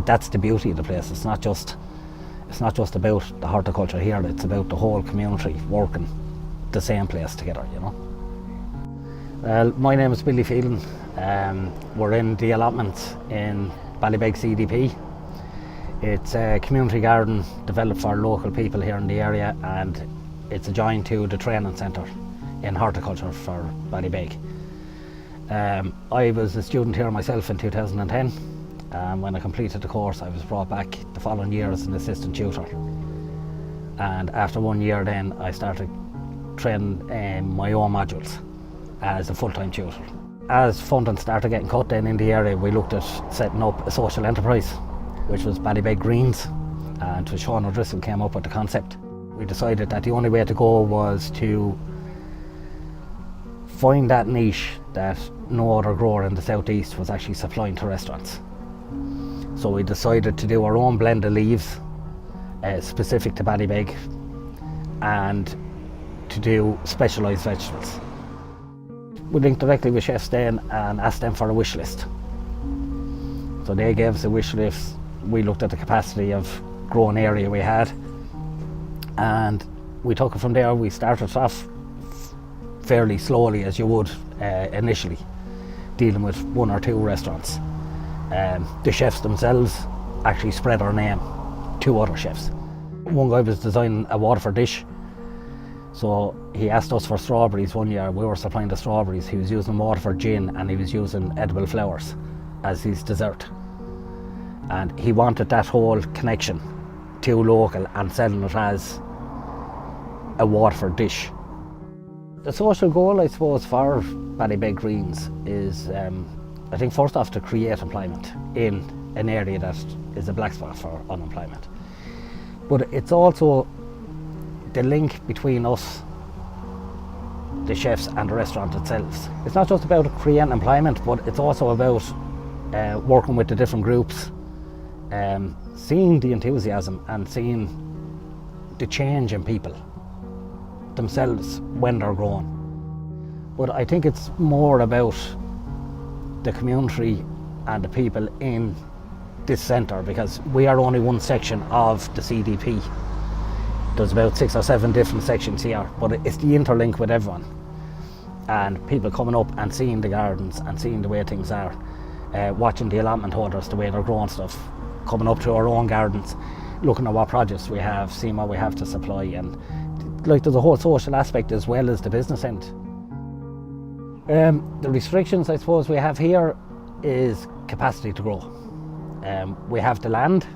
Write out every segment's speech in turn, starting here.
think that's the beauty of the place. It's not just about the horticulture here, it's about the whole community working the same place together, you know. Well, my name is Billy Phelan. We're in the allotment in Ballybeg CDP. It's a community garden developed for local people here in the area, and it's adjoined to the training centre in horticulture for Ballybeg. I was a student here myself in 2010. When I completed the course, I was brought back the following year as an assistant tutor. And after 1 year then, I started training my own modules as a full-time tutor. As funding started getting cut then in the area, we looked at setting up a social enterprise, which was Ballybeg Greens, and Sean O'Driscoll came up with the concept. We decided that the only way to go was to find that niche that no other grower in the southeast was actually supplying to restaurants. So we decided to do our own blend of leaves specific to Ballybeg, and to do specialised vegetables. We linked directly with chefs then and asked them for a wish list. So they gave us a wish list. We looked at the capacity of growing area we had, and we took it from there. We started off fairly slowly, as you would initially, dealing with 1 or 2 restaurants. The chefs themselves actually spread our name to other chefs. One guy was designing a Waterford dish, so he asked us for strawberries one year. We were supplying the strawberries. He was using Waterford gin and he was using edible flowers as his dessert. And he wanted that whole connection to local and selling it as a Waterford dish. The social goal, I suppose, for Ballybeg Greens is, I think, first off, to create employment in an area that is a black spot for unemployment. But it's also the link between us, the chefs, and the restaurant itself. It's not just about creating employment, but it's also about working with the different groups, seeing the enthusiasm and seeing the change in people themselves when they're growing. But I think it's more about the community and the people in this centre, because we are only one section of the CDP. There's about 6 or 7 different sections here, but it's the interlink with everyone. And people coming up and seeing the gardens and seeing the way things are, watching the allotment holders, the way they're growing stuff, coming up to our own gardens, looking at what projects we have, seeing what we have to supply, and like there's a whole social aspect as well as the business end. The restrictions I suppose we have here is capacity to grow. We have the land,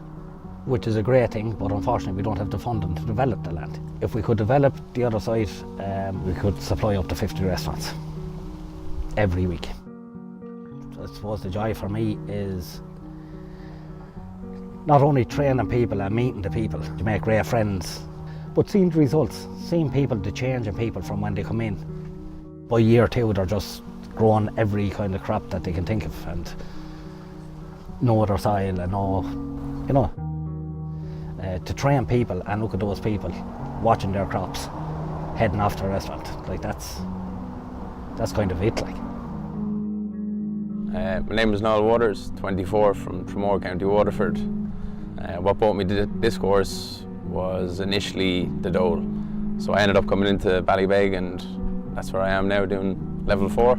which is a great thing, but unfortunately we don't have the funding to develop the land. If we could develop the other side, we could supply up to 50 restaurants every week. So I suppose the joy for me is not only training people and meeting the people to make great friends, but seeing the results, seeing people, the change in people from when they come in. By year 2, they're just growing every kind of crop that they can think of, and know their soil and know, you know, to train people and look at those people watching their crops, heading off to a restaurant, like that's kind of it. Like. My name is Noel Waters, 24, from Tramore, County Waterford. What brought me to this course was initially the dole. So I ended up coming into Ballybeg, and that's where I am now doing level 4.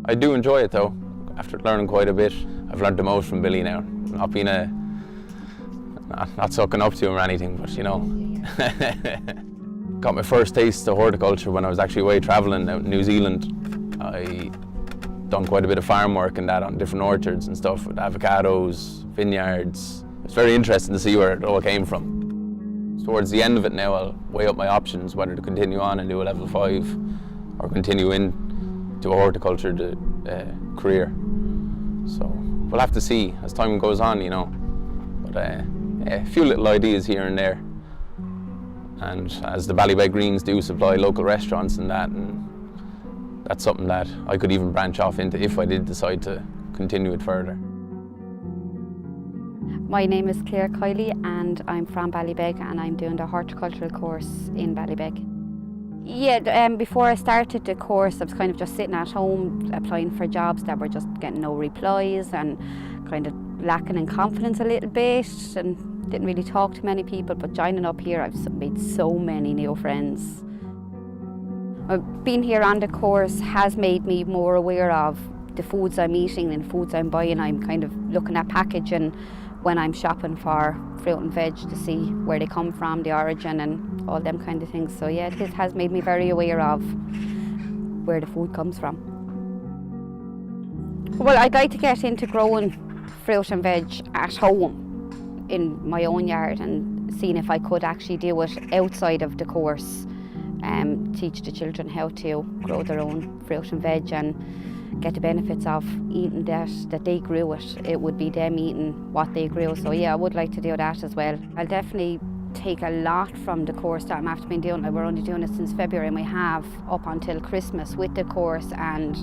I do enjoy it though. After learning quite a bit, I've learned the most from Billy now. Not being not sucking up to him or anything, but you know. Got my first taste of horticulture when I was actually away travelling out in New Zealand. I done quite a bit of farm work and that on different orchards and stuff with avocados, vineyards. It's very interesting to see where it all came from. Towards the end of it now, I'll weigh up my options, whether to continue on and do a level 5 or continue into a horticulture career. So we'll have to see as time goes on, you know. But a few little ideas here and there. And as the Ballybeg Greens do supply local restaurants and that's something that I could even branch off into if I did decide to continue it further. My name is Claire Kiley and I'm from Ballybeg and I'm doing the horticultural course in Ballybeg. Yeah, before I started the course I was kind of just sitting at home applying for jobs that were just getting no replies and kind of lacking in confidence a little bit and didn't really talk to many people, but joining up here I've made so many new friends. Being here on the course has made me more aware of the foods I'm eating and foods I'm buying. I'm kind of looking at packaging when I'm shopping for fruit and veg to see where they come from, the origin and all them kind of things. So yeah, it has made me very aware of where the food comes from. Well, I'd like to get into growing fruit and veg at home in my own yard and seeing if I could actually do it outside of the course. Teach the children how to grow their own fruit and veg and get the benefits of eating that they grew it. It would be them eating what they grew. So yeah, I would like to do that as well. I'll definitely take a lot from the course that I'm after been doing. We're only doing it since February and we have up until Christmas with the course and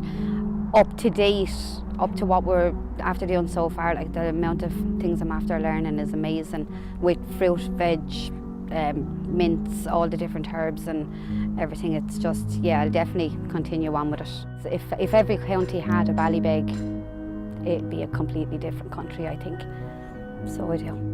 up to date, up to what we're after doing so far. Like the amount of things I'm after learning is amazing with fruit, veg, mints, all the different herbs and everything. It's just, yeah, I'll definitely continue on with it. If every county had a Ballybeg, it'd be a completely different country, I think. So I do.